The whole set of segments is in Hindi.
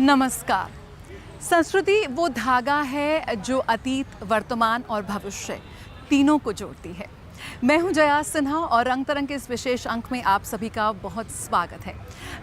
नमस्कार। संस्कृति वो धागा है जो अतीत, वर्तमान और भविष्य तीनों को जोड़ती है। मैं हूं जया सिन्हा और रंग तरंग के इस विशेष अंक में आप सभी का बहुत स्वागत है।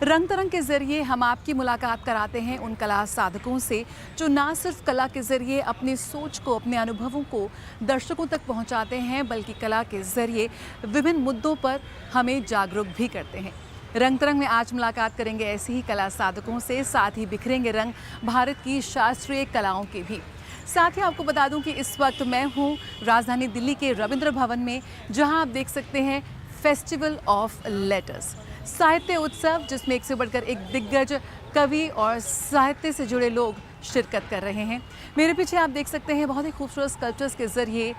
रंग तरंग के जरिए हम आपकी मुलाकात कराते हैं उन कला साधकों से जो ना सिर्फ कला के जरिए अपनी सोच को, अपने अनुभवों को दर्शकों तक पहुंचाते हैं, बल्कि कला के जरिए विभिन्न मुद्दों पर हमें जागरूक भी करते हैं। रंग तरंग में आज मुलाकात करेंगे ऐसे ही कला साधकों से, साथ ही बिखरेंगे रंग भारत की शास्त्रीय कलाओं के भी। साथ ही आपको बता दूं कि इस वक्त मैं हूं राजधानी दिल्ली के रविंद्र भवन में, जहां आप देख सकते हैं फेस्टिवल ऑफ लेटर्स, साहित्य उत्सव, जिसमें एक से बढ़कर एक दिग्गज कवि और साहित्य से जुड़े लोग शिरकत कर रहे हैं। मेरे पीछे आप देख सकते हैं बहुत ही खूबसूरत स्कल्पचर्स के जरिए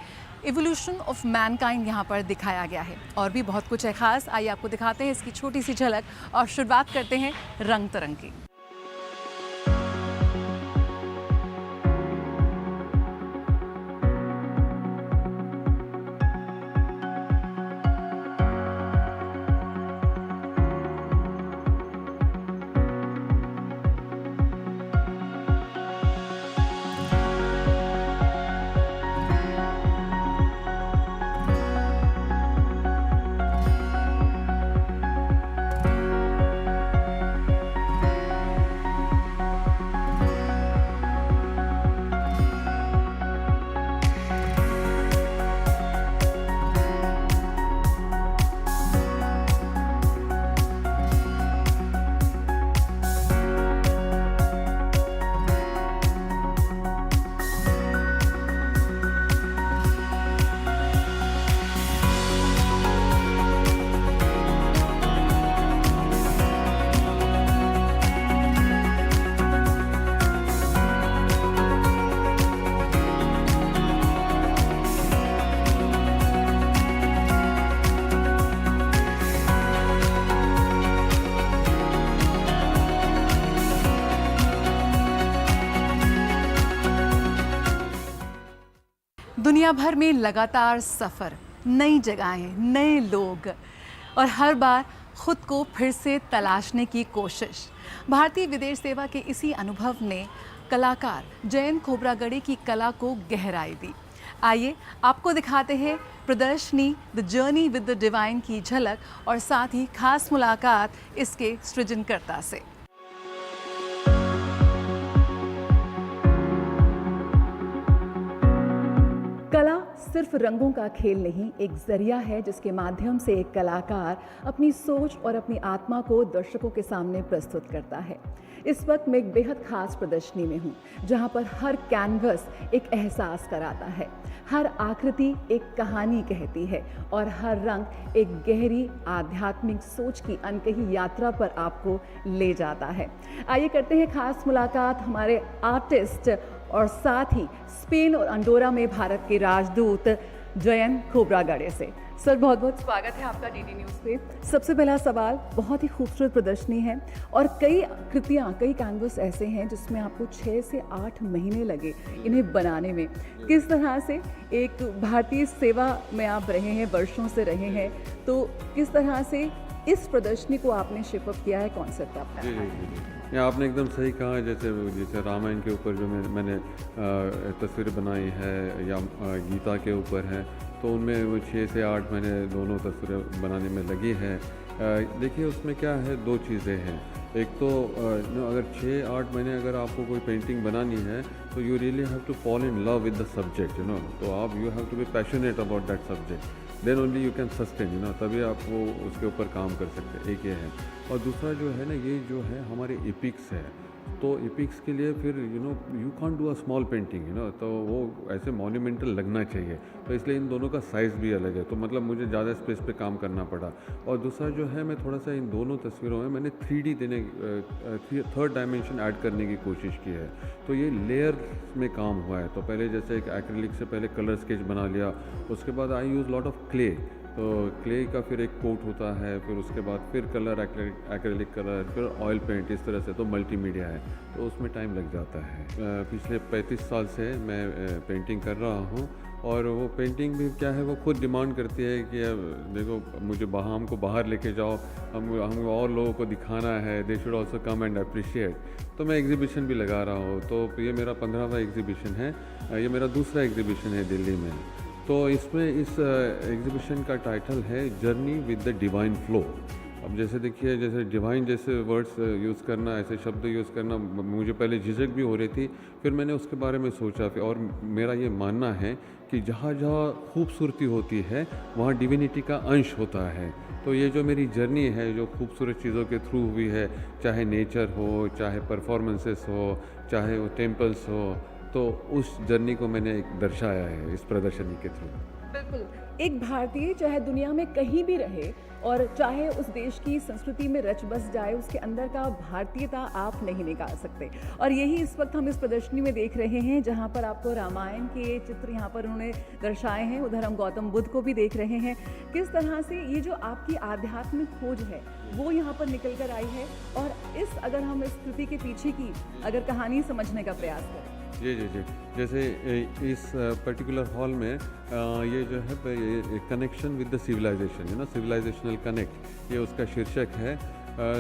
इवोल्यूशन ऑफ मैनकाइंड यहाँ पर दिखाया गया है और भी बहुत कुछ है खास। आइए आपको दिखाते हैं इसकी छोटी सी झलक और शुरुआत करते हैं रंग तरंग की। दुनिया भर में लगातार सफ़र, नई जगहें, नए लोग और हर बार खुद को फिर से तलाशने की कोशिश। भारतीय विदेश सेवा के इसी अनुभव ने कलाकार जयंत खोब्रागड़े की कला को गहराई दी। आइए आपको दिखाते हैं प्रदर्शनी the journey with the divine की झलक और साथ ही खास मुलाकात इसके सृजनकर्ता से। कला सिर्फ रंगों का खेल नहीं, एक जरिया है जिसके माध्यम से एक कलाकार अपनी सोच और अपनी आत्मा को दर्शकों के सामने प्रस्तुत करता है। इस वक्त मैं एक बेहद खास प्रदर्शनी में हूँ, जहाँ पर हर कैनवस एक एहसास कराता है, हर आकृति एक कहानी कहती है और हर रंग एक गहरी आध्यात्मिक सोच की अनकही यात्रा पर आपको ले जाता है। आइए करते हैं खास मुलाकात हमारे आर्टिस्ट और साथ ही स्पेन और अंडोरा में भारत के राजदूत जयंत खोब्रागड़े से। सर, बहुत बहुत स्वागत है आपका डीडी न्यूज़ पे। सबसे पहला सवाल, बहुत ही खूबसूरत प्रदर्शनी है और कई कृतियाँ, कई कैनवस ऐसे हैं जिसमें आपको 6 से 8 महीने लगे इन्हें बनाने में। किस तरह से एक भारतीय सेवा में आप रहे हैं, वर्षों से रहे हैं, तो किस तरह से इस प्रदर्शनी को आपने शिपअप किया है, कॉन्सेप्ट आपका? ये आपने एकदम सही कहा। जैसे रामायण के ऊपर जो मैंने तस्वीर बनाई है या गीता के ऊपर है, तो उनमें वो 6 से 8 महीने दोनों तस्वीरें बनाने में लगी है। देखिए उसमें क्या है, दो चीज़ें हैं। एक तो अगर 6-8 महीने अगर आपको कोई पेंटिंग बनानी है तो you really have to fall in love with the subject, तो आप you have to be passionate about that subject, then only you can sustain, तभी आप वो उसके ऊपर काम कर सकते हैं। एक ये है। और दूसरा जो है ना, ये जो है हमारे एपिक्स है, तो एपिक्स के लिए फिर you can't do a small painting, तो वो ऐसे मॉन्यूमेंटल लगना चाहिए, तो इसलिए इन दोनों का साइज़ भी अलग है, तो मतलब मुझे ज़्यादा स्पेस पे काम करना पड़ा। और दूसरा जो है, मैं थोड़ा सा इन दोनों तस्वीरों में मैंने 3D देने, थर्ड डायमेंशन ऐड करने की कोशिश की है, तो ये लेयर में काम हुआ है। तो पहले जैसे एक एक्रिलिक से पहले कलर स्केच बना लिया, उसके बाद आई यूज़ लॉट ऑफ क्ले, तो क्ले का फिर एक कोट होता है, फिर उसके बाद फिर कलर, एक्रेलिक कलर, फिर ऑयल पेंट, इस तरह से तो मल्टीमीडिया है, तो उसमें टाइम लग जाता है। पिछले 35 साल से मैं पेंटिंग कर रहा हूँ, और वो पेंटिंग भी क्या है, वो खुद डिमांड करती है कि अब देखो मुझे हमको बाहर लेके जाओ, हम और लोगों को दिखाना है, they should also come and appreciate. तो मैं एग्जीबिशन भी लगा रहा हूँ, तो ये मेरा 15वां एग्जीबिशन है, ये मेरा दूसरा एग्जीबिशन है दिल्ली में। तो इसमें इस एग्जीबिशन का टाइटल है journey with the divine flow. अब जैसे देखिए, जैसे डिवाइन जैसे वर्ड्स यूज़ करना, ऐसे शब्द यूज़ करना, मुझे पहले झिझक भी हो रही थी, फिर मैंने उसके बारे में सोचा, और मेरा ये मानना है कि जहाँ जहाँ खूबसूरती होती है वहाँ डिविनिटी का अंश होता है। तो ये जो मेरी जर्नी है, जो खूबसूरत चीज़ों के थ्रू हुई है, चाहे नेचर हो, चाहे परफॉर्मेंसेस हो, चाहे वो टेम्पल्स हो, तो उस जर्नी को मैंने एक दर्शाया है इस प्रदर्शनी के थ्रू। बिल्कुल, एक भारतीय चाहे दुनिया में कहीं भी रहे और चाहे उस देश की संस्कृति में रच बस जाए, उसके अंदर का भारतीयता आप नहीं निकाल सकते। और यही इस वक्त हम इस प्रदर्शनी में देख रहे हैं, जहाँ पर आपको रामायण के चित्र यहाँ पर उन्होंने दर्शाए हैं, उधर हम गौतम बुद्ध को भी देख रहे हैं। किस तरह से ये जो आपकी आध्यात्मिक खोज है वो यहाँ पर निकल कर आई है, और अगर हम इस कृति के पीछे की अगर कहानी समझने का प्रयास करें। जी जी जी, जैसे इस पर्टिकुलर हॉल में ये जो है कनेक्शन विद द सिविलाइजेशन है ना, सिविलाइजेशनल कनेक्ट, ये उसका शीर्षक है।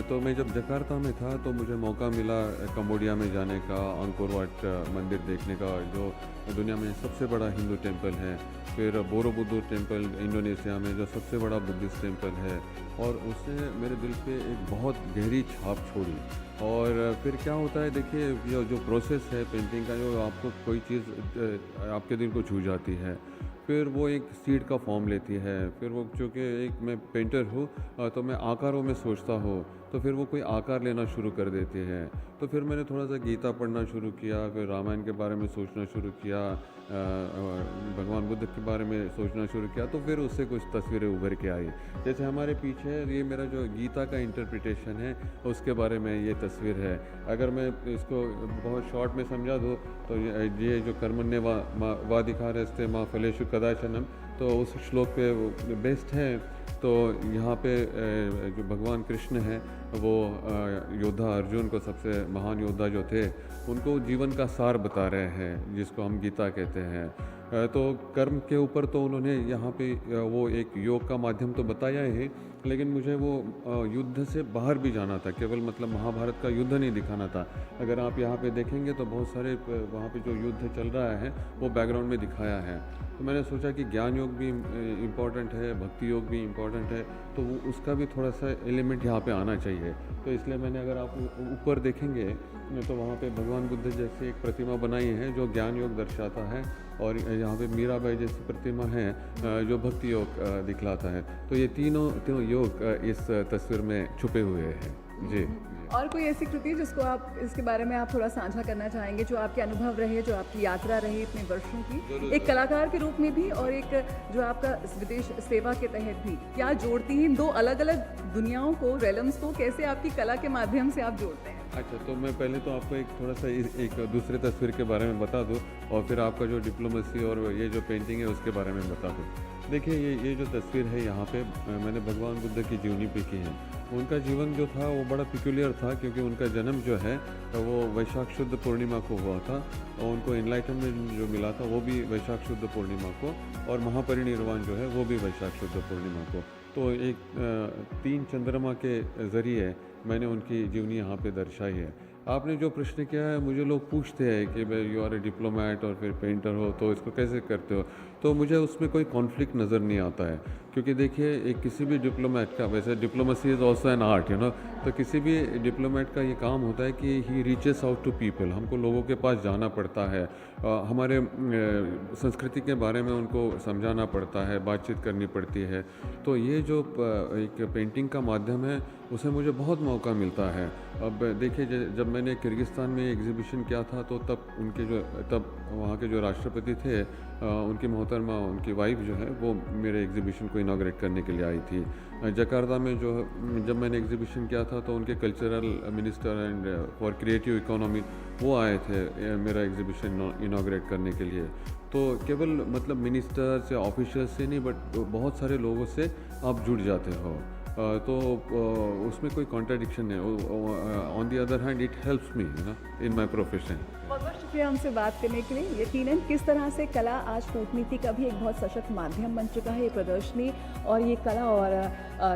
तो मैं जब जकार्ता में था तो मुझे मौका मिला कंबोडिया में जाने का, अंकोर वाट मंदिर देखने का, जो दुनिया में सबसे बड़ा हिंदू टेम्पल है। फिर बोरोबुदुर टेम्पल इंडोनेशिया में, जो सबसे बड़ा बुद्धिस्ट टेम्पल है, और उसने मेरे दिल पे एक बहुत गहरी छाप छोड़ी। और फिर क्या होता है, देखिए ये जो प्रोसेस है पेंटिंग का, जो आपको कोई चीज़ आपके दिल को छू जाती है, फिर वो एक सीड का फॉर्म लेती है। फिर वो, चूँकि एक मैं पेंटर हूँ, तो मैं आकारों में सोचता हूँ, तो फिर वो कोई आकार लेना शुरू कर देती है। तो फिर मैंने थोड़ा सा गीता पढ़ना शुरू किया, फिर रामायण के बारे में सोचना शुरू किया, भगवान बुद्ध के बारे में सोचना शुरू किया, तो फिर उससे कुछ तस्वीरें उभर के आई। जैसे हमारे पीछे ये मेरा जो गीता का इंटरप्रिटेशन है, उसके बारे में ये तस्वीर है। अगर मैं इसको बहुत शॉर्ट में समझा दूँ, तो ये जो कर्मण्य वाधिकारस्ते माँ फलेषु कदाचनम, तो उस श्लोक पे बेस्ट है। तो यहाँ पे जो भगवान कृष्ण हैं, वो योद्धा अर्जुन को, सबसे महान योद्धा जो थे, उनको जीवन का सार बता रहे हैं, जिसको हम गीता कहते हैं। तो कर्म के ऊपर तो उन्होंने यहाँ पे वो एक योग का माध्यम तो बताया ही, लेकिन मुझे वो युद्ध से बाहर भी जाना था, केवल मतलब महाभारत का युद्ध नहीं दिखाना था। अगर आप यहाँ पे देखेंगे तो बहुत सारे वहाँ पे जो युद्ध चल रहा है वो बैकग्राउंड में दिखाया है। तो मैंने सोचा कि ज्ञान योग भी इम्पॉर्टेंट है, भक्ति योग भी इम्पॉर्टेंट है, तो वो उसका भी थोड़ा सा एलिमेंट यहाँ पे आना चाहिए। तो इसलिए मैंने, अगर आप ऊपर देखेंगे तो वहाँ पे भगवान बुद्ध जैसे एक प्रतिमा बनाई है जो ज्ञान योग दर्शाता है, और यहाँ पे मीराबाई जैसी प्रतिमा है जो भक्ति योग दिखलाता है। तो ये तीनों योग इस तस्वीर में छुपे हुए हैं जी। और कोई ऐसी कृति जिसको आप, इसके बारे में आप थोड़ा साझा करना चाहेंगे, जो आपके अनुभव रहे, जो आपकी यात्रा रही इतने वर्षों की, एक कलाकार के रूप में भी और एक जो आपका विदेश सेवा के तहत भी, क्या जोड़ती हैं दो अलग अलग दुनियाओं को, रेलम्स को, कैसे आपकी कला के माध्यम से आप जोड़ते हैं? अच्छा, तो मैं पहले तो आपको एक थोड़ा सा एक दूसरे तस्वीर के बारे में बता दूं, और फिर आपका जो डिप्लोमेसी और ये जो पेंटिंग है उसके बारे में बता दूं। देखिए, ये जो तस्वीर है यहाँ पे मैंने भगवान बुद्ध की जीवनी पे की है। उनका जीवन जो था वो बड़ा पिक्यूलियर था, क्योंकि उनका जन्म जो है वो वैशाख शुद्ध पूर्णिमा को हुआ था, और उनको एनलाइटनमेंट जो मिला था वो भी वैशाख शुद्ध पूर्णिमा को, और महापरिनिर्वाण जो है वो भी वैशाख शुद्ध पूर्णिमा को। तो एक 3 चंद्रमा के ज़रिए मैंने उनकी जीवनी यहाँ पे दर्शाई है। आपने जो प्रश्न किया है, मुझे लोग पूछते हैं कि भाई यू आर ए डिप्लोमेट और फिर पेंटर हो, तो इसको कैसे करते हो? तो मुझे उसमें कोई कॉन्फ्लिक्ट नज़र नहीं आता है, क्योंकि देखिए एक किसी भी डिप्लोमेट का, वैसे diplomacy is also an art you know, तो किसी भी डिप्लोमेट का ये काम होता है कि he reaches out to people, हमको लोगों के पास जाना पड़ता है, हमारे संस्कृति के बारे में उनको समझाना पड़ता है, बातचीत करनी पड़ती है। तो ये जो एक पेंटिंग का माध्यम है, उसे मुझे बहुत मौका मिलता है। अब देखिए, जब मैंने किर्गिस्तान में एग्जीबिशन किया था, तो तब वहाँ के जो राष्ट्रपति थे, उनकी मोहतरमा, उनकी वाइफ जो है, वो मेरे एग्जीबिशन को इनाग्रेट करने के लिए आई थी। जकार्ता में जब मैंने एग्जीबिशन किया था, तो उनके cultural minister and for creative economy वो आए थे मेरा एग्जीबिशन इनाग्रेट करने के लिए। तो केवल मतलब मिनिस्टर्स या ऑफिशियल्स से नहीं बट बहुत सारे लोगों से आप जुड़ जाते हो। तो उसमें कोई कॉन्ट्राडिक्शन है। On the other hand it helps me in my profession. बहुत बहुत शुक्रिया हमसे बात करने के लिए। यकीनन किस तरह से कला आज कूटनीति का भी एक बहुत सशक्त माध्यम बन चुका है ये प्रदर्शनी, और ये कला और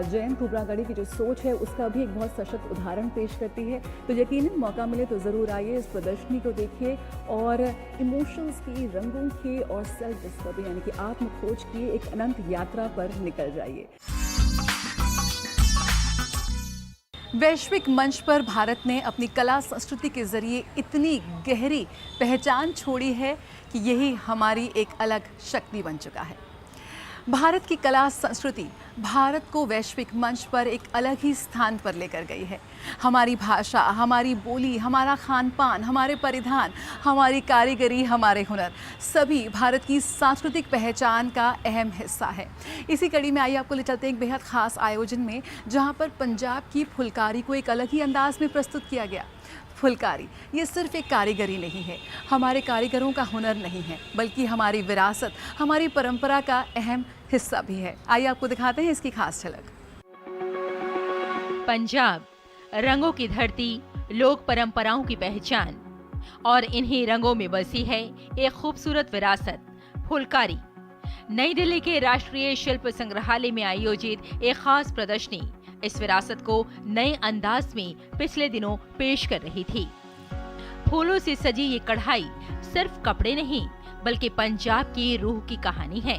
जयंत खोब्रागड़े की जो सोच है उसका भी एक बहुत सशक्त उदाहरण पेश करती है। तो यकीनन मौका मिले तो ज़रूर आइए, इस प्रदर्शनी को देखिए और इमोशंस की, रंगों की और सेल्फ डिस्कवरी यानी कि आत्म खोज की एक अनंत यात्रा पर निकल जाइए। वैश्विक मंच पर भारत ने अपनी कला संस्कृति के जरिए इतनी गहरी पहचान छोड़ी है कि यही हमारी एक अलग शक्ति बन चुका है। भारत की कला संस्कृति भारत को वैश्विक मंच पर एक अलग ही स्थान पर लेकर गई है। हमारी भाषा, हमारी बोली, हमारा खान पान, हमारे परिधान, हमारी कारीगरी, हमारे हुनर सभी भारत की सांस्कृतिक पहचान का अहम हिस्सा है। इसी कड़ी में आइए आपको ले चलते हैं एक बेहद ख़ास आयोजन में, जहां पर पंजाब की फुलकारी को एक अलग ही अंदाज में प्रस्तुत किया गया। फुलकारी ये सिर्फ एक कारीगरी नहीं है, हमारे कारीगरों का हुनर नहीं है, बल्कि हमारी विरासत, हमारी परंपरा का अहम हिस्सा भी है। आइए आपको दिखाते हैं इसकी खास झलक। पंजाब रंगों की धरती, लोक परंपराओं की पहचान और इन्हीं रंगों में बसी है एक खूबसूरत विरासत, फुलकारी। नई दिल्ली के राष्ट्रीय शिल्प संग्रहालय में आयोजित एक खास प्रदर्शनी इस विरासत को नए अंदाज में पिछले दिनों पेश कर रही थी। फूलों से सजी ये कढ़ाई सिर्फ कपड़े नहीं बल्कि पंजाब की रूह की कहानी है।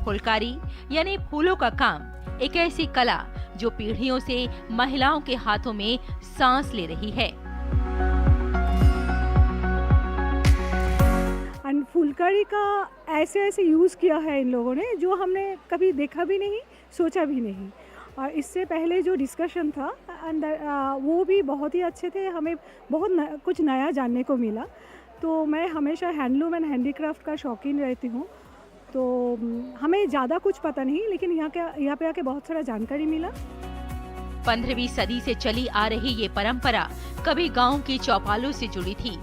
फुलकारी यानी फूलों का काम एक ऐसी कला जो पीढ़ियों से महिलाओं के हाथों में सांस ले रही है। फुलकारी का ऐसे ऐसे यूज़ किया है इन लोगों ने जो हमने कभी देखा भी नहीं, सोचा भी नहीं। और इससे पहले जो डिस्कशन था अंदर वो भी बहुत ही अच्छे थे, हमें बहुत कुछ नया जानने को मिला। तो मैं हमेशा हैंडलूम एंड हैंडीक्राफ्ट का शौकीन रहती हूँ, तो हमें ज़्यादा कुछ पता नहीं, लेकिन यहाँ पे आके बहुत सारा जानकारी मिला। 15वीं सदी से चली आ रही ये परंपरा कभी गांव की चौपालों से जुड़ी थी,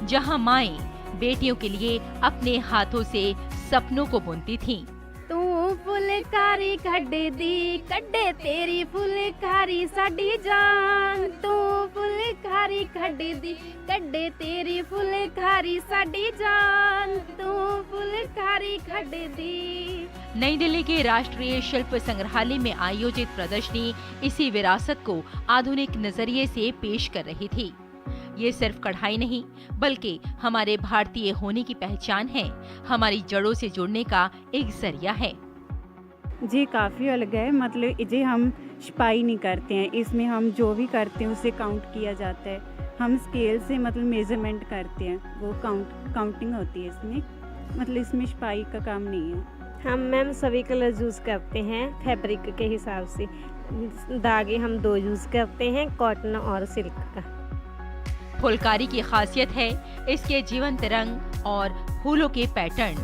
जहां माएं बेटियों के लिए अपने हाथों से सपनों को बुनती थीं। तू फुलकारी कड्डे दी कड्डे तेरी फुलकारी साडी जान, तू फुलकारी कड्डे दी कड्डे तेरी फुलकारी साडी जान, तू फुलकारी कड्डे दी। नई दिल्ली के राष्ट्रीय शिल्प संग्रहालय में आयोजित प्रदर्शनी इसी विरासत को आधुनिक नजरिए से पेश कर रही थी। ये सिर्फ कढ़ाई नहीं बल्कि हमारे भारतीय होने की पहचान है, हमारी जड़ों से जुड़ने का एक जरिया है। जी काफ़ी अलग है, मतलब जी हम छपाई नहीं करते हैं, इसमें हम जो भी करते हैं उसे काउंट किया जाता है। हम स्केल से मतलब मेजरमेंट करते हैं, वो काउंटिंग होती है इसमें, मतलब इसमें छपाई का काम नहीं है। हम मैम सभी कलर यूज़ करते हैं फैब्रिक के हिसाब से। धागे हम 2 यूज़ करते हैं, कॉटन और सिल्क का। फुलकारी की खासियत है इसके जीवंत रंग और फूलों के पैटर्न,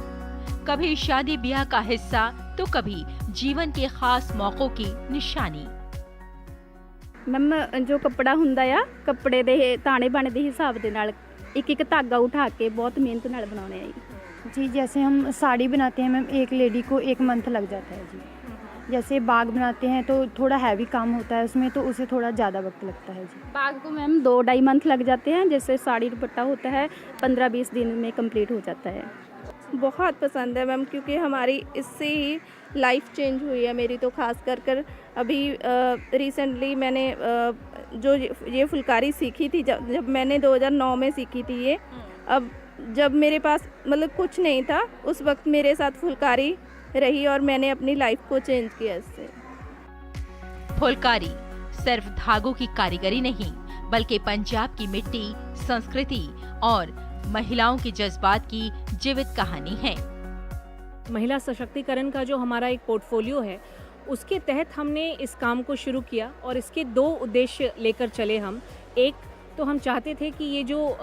कभी शादी ब्याह का हिस्सा तो कभी जीवन के खास मौकों की निशानी। मैम जो कपड़ा हुंदा आ, कपड़े दे ताने बाने दे हिसाब दे नाल एक धागा उठा के बहुत मेहनत नाल बनाउने आ जी। जैसे हम साड़ी बनाते हैं मैम, एक लेडी को 1 मंथ लग जाता है जी। जैसे बाग बनाते हैं तो थोड़ा हैवी काम होता है उसमें, तो उसे थोड़ा ज़्यादा वक्त लगता है जी। बाग को मैम 2-2.5 मंथ लग जाते हैं। जैसे साड़ी दुपट्टा होता है 15-20 दिन में कंप्लीट हो जाता है। बहुत पसंद है मैम, क्योंकि हमारी इससे ही लाइफ चेंज हुई है मेरी। तो खास कर अभी रिसेंटली मैंने जो ये फुलकारी सीखी थी, जब मैंने 2009 में सीखी थी ये, अब जब मेरे पास मतलब कुछ नहीं था उस वक्त मेरे साथ फुलकारी रही और मैंने अपनी लाइफ को चेंज किया इससे। फुलकारी सिर्फ धागों की कारीगरी नहीं बल्कि पंजाब की मिट्टी, संस्कृति और महिलाओं के जज्बात की जीवित कहानी है। महिला सशक्तिकरण का जो हमारा एक पोर्टफोलियो है, उसके तहत हमने इस काम को शुरू किया और इसके 2 उद्देश्य लेकर चले हम। एक तो हम चाहते थे कि ये जो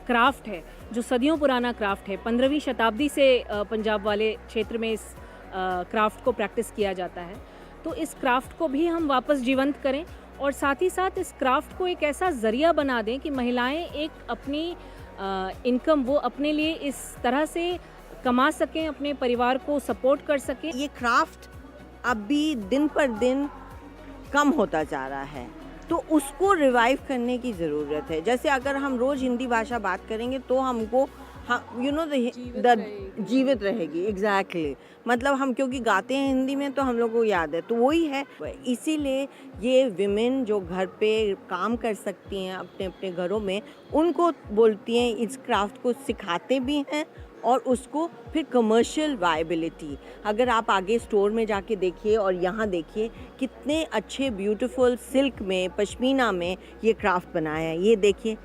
क्राफ्ट है, जो सदियों पुराना क्राफ्ट है, 15वीं शताब्दी से पंजाब वाले क्षेत्र में इस क्राफ्ट को प्रैक्टिस किया जाता है, तो इस क्राफ्ट को भी हम वापस जीवंत करें और साथ ही साथ इस क्राफ्ट को एक ऐसा ज़रिया बना दें कि महिलाएं एक अपनी इनकम वो अपने लिए इस तरह से कमा सकें, अपने परिवार को सपोर्ट कर सकें। ये क्राफ्ट अभी दिन पर दिन कम होता जा रहा है, तो उसको रिवाइव करने की ज़रूरत है। जैसे अगर हम रोज़ हिंदी भाषा बात करेंगे तो हमको जीवित रहेगी। एग्जैक्टली मतलब हम क्योंकि गाते हैं हिंदी में तो हम लोग को याद है, तो वही है। इसीलिए ये विमेन जो घर पे काम कर सकती हैं अपने अपने घरों में, उनको बोलती हैं, इस क्राफ्ट को सिखाते भी हैं और उसको फिर कमर्शियल वायबिलिटी। अगर आप आगे स्टोर में जाके देखिए और यहाँ देखिए कितने अच्छे ब्यूटीफुल सिल्क में, पश्मीना में ये क्राफ्ट बनाया है, ये देखिए।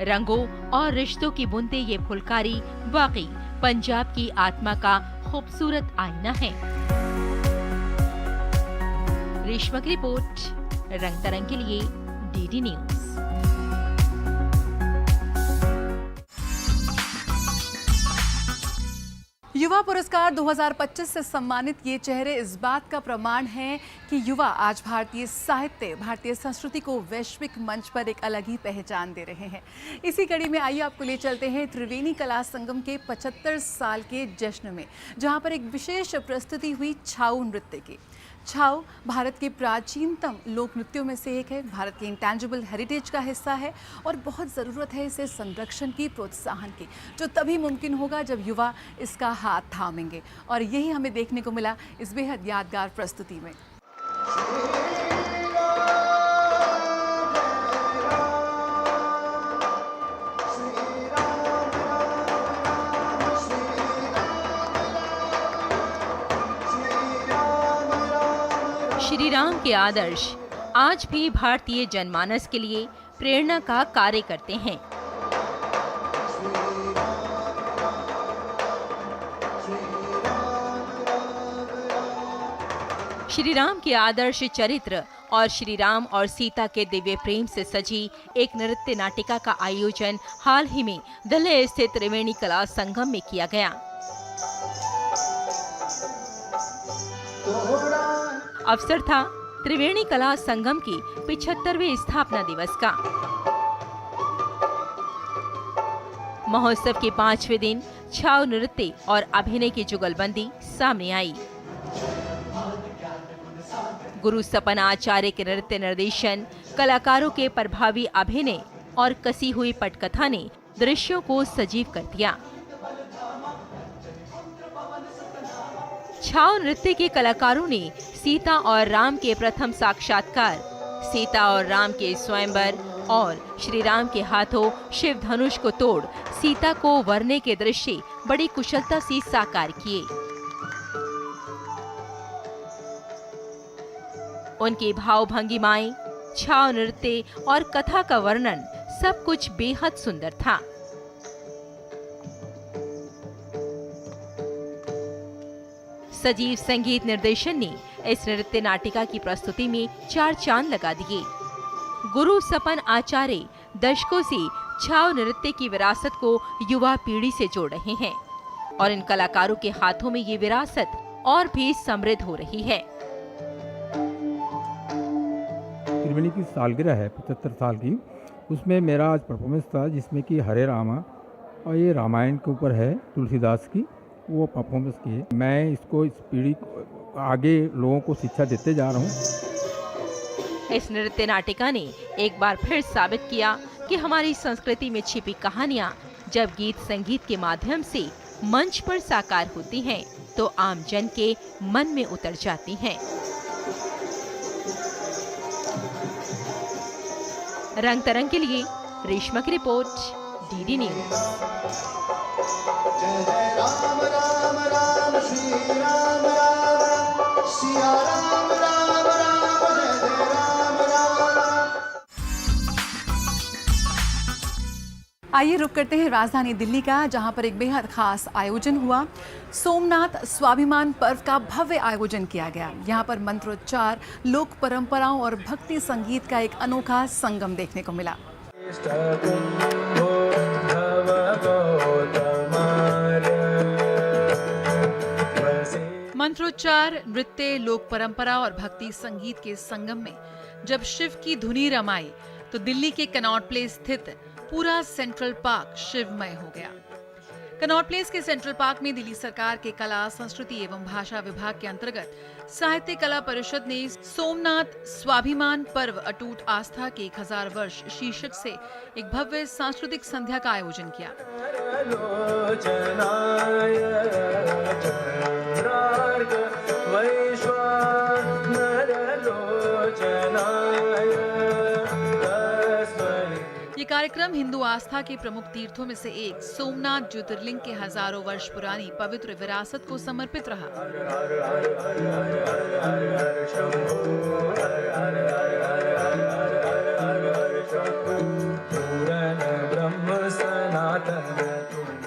रंगों और रिश्तों की बुनते ये फुलकारी वाकई पंजाब की आत्मा का खूबसूरत आईना है। रेशमा की रिपोर्ट, रंग तरंग के लिए डीडी न्यूज। युवा पुरस्कार 2025 से सम्मानित ये चेहरे इस बात का प्रमाण हैं कि युवा आज भारतीय साहित्य, भारतीय संस्कृति को वैश्विक मंच पर एक अलग ही पहचान दे रहे हैं। इसी कड़ी में आइए आपको ले चलते हैं त्रिवेणी कला संगम के 75 साल के जश्न में, जहां पर एक विशेष प्रस्तुति हुई छाऊ नृत्य की। छाऊ भारत के प्राचीनतम लोक नृत्यों में से एक है, भारत के इंटैंजिबल हेरिटेज का हिस्सा है और बहुत ज़रूरत है इसे संरक्षण की, प्रोत्साहन की, जो तभी मुमकिन होगा जब युवा इसका हाथ थामेंगे। और यही हमें देखने को मिला इस बेहद यादगार प्रस्तुति में। श्री राम के आदर्श आज भी भारतीय जनमानस के लिए प्रेरणा का कार्य करते हैं। श्री राम के आदर्श चरित्र और श्री राम और सीता के दिव्य प्रेम से सजी एक नृत्य नाटिका का आयोजन हाल ही में दिल्ली स्थित त्रिवेणी कला संगम में किया गया। अवसर था त्रिवेणी कला संगम की 75वें स्थापना दिवस का। महोत्सव के 5वें दिन छाऊ नृत्य और अभिनय की जुगलबंदी सामने आई। गुरु सपन आचार्य के नृत्य निर्देशन, कलाकारों के प्रभावी अभिनय और कसी हुई पटकथा ने दृश्यों को सजीव कर दिया। छाऊ नृत्य के कलाकारों ने सीता और राम के प्रथम साक्षात्कार, सीता और राम के स्वयंवर और श्री राम के हाथों शिव धनुष को तोड़ सीता को वरने के दृश्य बड़ी कुशलता से साकार किए। उनकी भाव भंगिमाएं, छाऊ नृत्य और कथा का वर्णन सब कुछ बेहद सुंदर था। सजीव संगीत निर्देशन ने इस नृत्य नाटिका की प्रस्तुति में 4 चांद लगा दिए। गुरु सपन आचार्य दशकों से छाऊ नृत्य की विरासत को युवा पीढ़ी से जोड़ रहे हैं और इन कलाकारों के हाथों में ये विरासत और भी समृद्ध हो रही है। त्रिवेणी की सालगिरह है 75 साल की, उसमें मेरा आज परफॉर्मेंस था जिसमें कि हरे रामा और ये रामायण के ऊपर है, तुलसीदास की वो परफॉर्मेंस की है। मैं इसको इस पीढ़ी को आगे लोगों को शिक्षा देते जा रहा हूँ। इस नृत्य नाटिका ने एक बार फिर साबित किया कि हमारी संस्कृति में छिपी कहानियाँ जब गीत संगीत के माध्यम से मंच पर साकार होती हैं, तो आम जन के मन में उतर जाती हैं। रंग तरंग के लिए रेशमा की रिपोर्ट, डीडी न्यूज। जय जय राम राम राम श्री राम राम सिया राम राम राम जय जय राम राम। आइए रुक करते हैं राजधानी दिल्ली का, जहां पर एक बेहद खास आयोजन हुआ। सोमनाथ स्वाभिमान पर्व का भव्य आयोजन किया गया। यहां पर मंत्रोच्चार, लोक परंपराओं और भक्ति संगीत का एक अनोखा संगम देखने को मिला। मंत्रोच्चार, नृत्य, लोक परंपरा और भक्ति संगीत के संगम में जब शिव की धुनी रमाई तो दिल्ली के कनॉट प्लेस स्थित पूरा सेंट्रल पार्क शिवमय हो गया। कनॉट प्लेस के सेंट्रल पार्क में दिल्ली सरकार के कला, संस्कृति एवं भाषा विभाग के अंतर्गत साहित्य कला परिषद ने सोमनाथ स्वाभिमान पर्व अटूट आस्था के 1000 वर्ष शीर्षक से एक भव्य सांस्कृतिक संध्या का आयोजन किया। ये कार्यक्रम हिंदू आस्था के प्रमुख तीर्थों में से एक सोमनाथ ज्योतिर्लिंग के हजारों वर्ष पुरानी पवित्र विरासत को समर्पित रहा।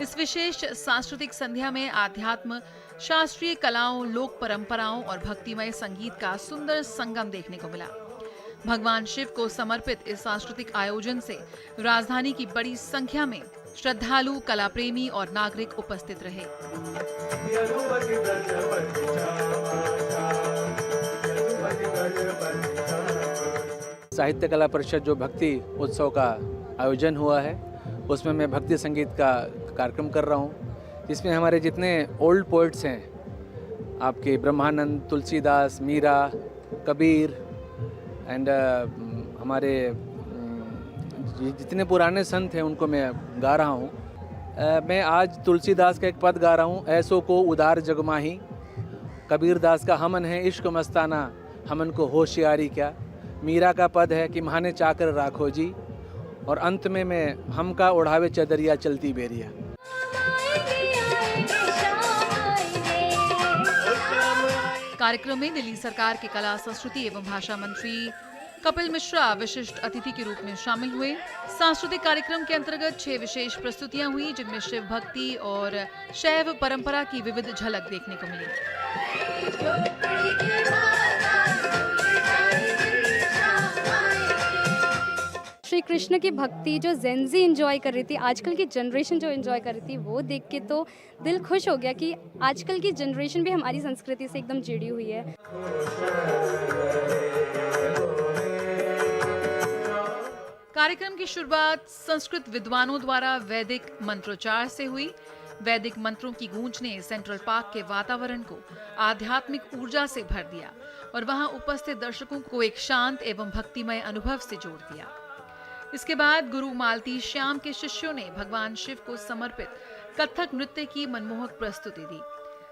इस विशेष सांस्कृतिक संध्या में आध्यात्म, शास्त्रीय कलाओं, लोक परंपराओं और भक्तिमय संगीत का सुंदर संगम देखने को मिला। भगवान शिव को समर्पित इस सांस्कृतिक आयोजन से राजधानी की बड़ी संख्या में श्रद्धालु, कला प्रेमी और नागरिक उपस्थित रहे। साहित्य कला परिषद जो भक्ति उत्सव का आयोजन हुआ है, उसमें मैं भक्ति संगीत का कार्यक्रम कर रहा हूँ, जिसमें हमारे जितने ओल्ड पोइट्स हैं, आपके ब्रह्मानंद, तुलसीदास, मीरा, कबीर एंड हमारे जितने पुराने संत हैं उनको मैं गा रहा हूँ। मैं आज तुलसीदास का एक पद गा रहा हूँ, ऐसो को उदार जगमाही। कबीर दास का हमन है इश्क मस्ताना, हमन को होशियारी क्या। मीरा का पद है कि महाने चाकर राखो जी। और अंत में मैं हम का ओढ़ावे चदरिया चलती बेरिया। कार्यक्रम में दिल्ली सरकार के कला, संस्कृति एवं भाषा मंत्री कपिल मिश्रा विशिष्ट अतिथि के रूप में शामिल हुए। सांस्कृतिक कार्यक्रम के अंतर्गत 6 विशेष प्रस्तुतियां हुई, जिनमें शिव भक्ति और शैव परंपरा की विविध झलक देखने को मिली। श्री कृष्ण की भक्ति जो जेनजी एंजॉय कर रही थी, आजकल की जनरेशन जो एंजॉय कर रही थी, वो देख के तो दिल खुश हो गया कि आजकल की जनरेशन भी हमारी संस्कृति से एकदम जुड़ी हुई है। कार्यक्रम की शुरुआत संस्कृत विद्वानों द्वारा वैदिक मंत्रोच्चार से हुई। वैदिक मंत्रों की गूंज ने सेंट्रल पार्क के वातावरण को आध्यात्मिक ऊर्जा से भर दिया और वहां उपस्थित दर्शकों को एक शांत एवं भक्तिमय अनुभव से जोड़ दिया। इसके बाद गुरु मालती श्याम के शिष्यों ने भगवान शिव को समर्पित कथक नृत्य की मनमोहक प्रस्तुति दी।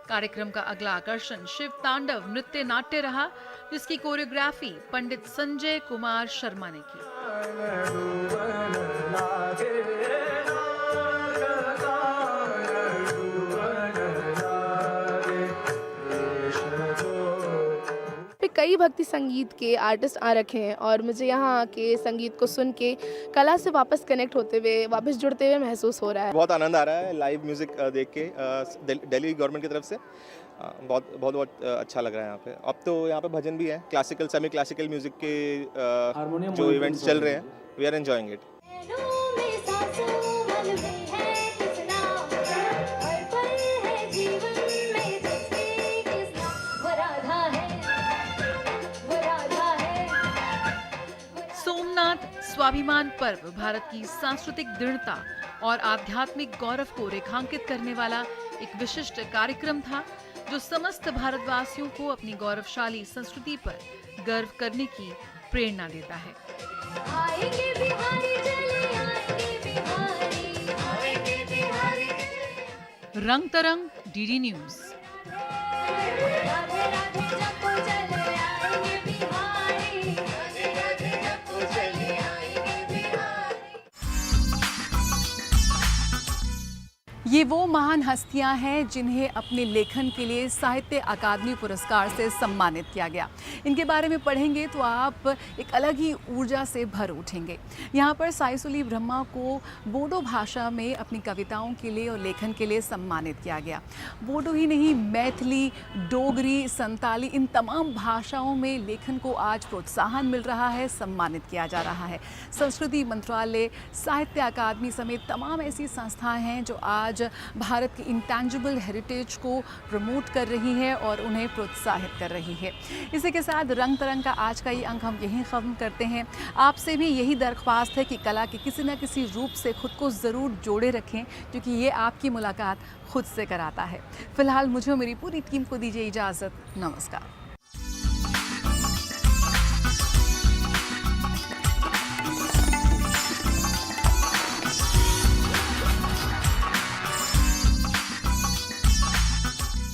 कार्यक्रम का अगला आकर्षण शिव तांडव नृत्य नाट्य रहा, जिसकी कोरियोग्राफी पंडित संजय कुमार शर्मा ने की। कई भक्ति संगीत के आर्टिस्ट आ रखे हैं और मुझे यहाँ के संगीत को सुन के कला से वापस कनेक्ट होते हुए, वापस जुड़ते हुए महसूस हो रहा है। बहुत आनंद आ रहा है लाइव म्यूज़िक देख के दिल्ली गवर्नमेंट की तरफ से। बहुत अच्छा लग रहा है यहाँ पे। अब तो यहाँ पे भजन भी है, क्लासिकल, सेमी क्लासिकल म्यूज़िक के जो इवेंट्स चल रहे हैं, वी आर एंजॉयिंग इट। स्वाभिमान पर्व भारत की सांस्कृतिक दृढ़ता और आध्यात्मिक गौरव को रेखांकित करने वाला एक विशिष्ट कार्यक्रम था, जो समस्त भारतवासियों को अपनी गौरवशाली संस्कृति पर गर्व करने की प्रेरणा देता है। रंग तरंग, डीडी न्यूज। ये वो महान हस्तियां हैं जिन्हें अपने लेखन के लिए साहित्य अकादमी पुरस्कार से सम्मानित किया गया। इनके बारे में पढ़ेंगे तो आप एक अलग ही ऊर्जा से भर उठेंगे। यहाँ पर साइसुली ब्रह्मा को बोडो भाषा में अपनी कविताओं के लिए और लेखन के लिए सम्मानित किया गया। बोडो ही नहीं, मैथिली, डोगरी, संताली, इन तमाम भाषाओं में लेखन को आज प्रोत्साहन मिल रहा है, सम्मानित किया जा रहा है। संस्कृति मंत्रालय, साहित्य अकादमी समेत तमाम ऐसी संस्थाएं हैं जो आज भारत की इंटैंजिबल हेरिटेज को प्रमोट कर रही है और उन्हें प्रोत्साहित कर रही है। इसी के साथ रंग तरंग का आज का ये अंक हम यहीं ख़त्म करते हैं। आपसे भी यही दरख्वास्त है कि कला के किसी न किसी रूप से खुद को ज़रूर जोड़े रखें, क्योंकि ये आपकी मुलाकात खुद से कराता है। फ़िलहाल मुझे और मेरी पूरी टीम को दीजिए इजाज़त। नमस्कार।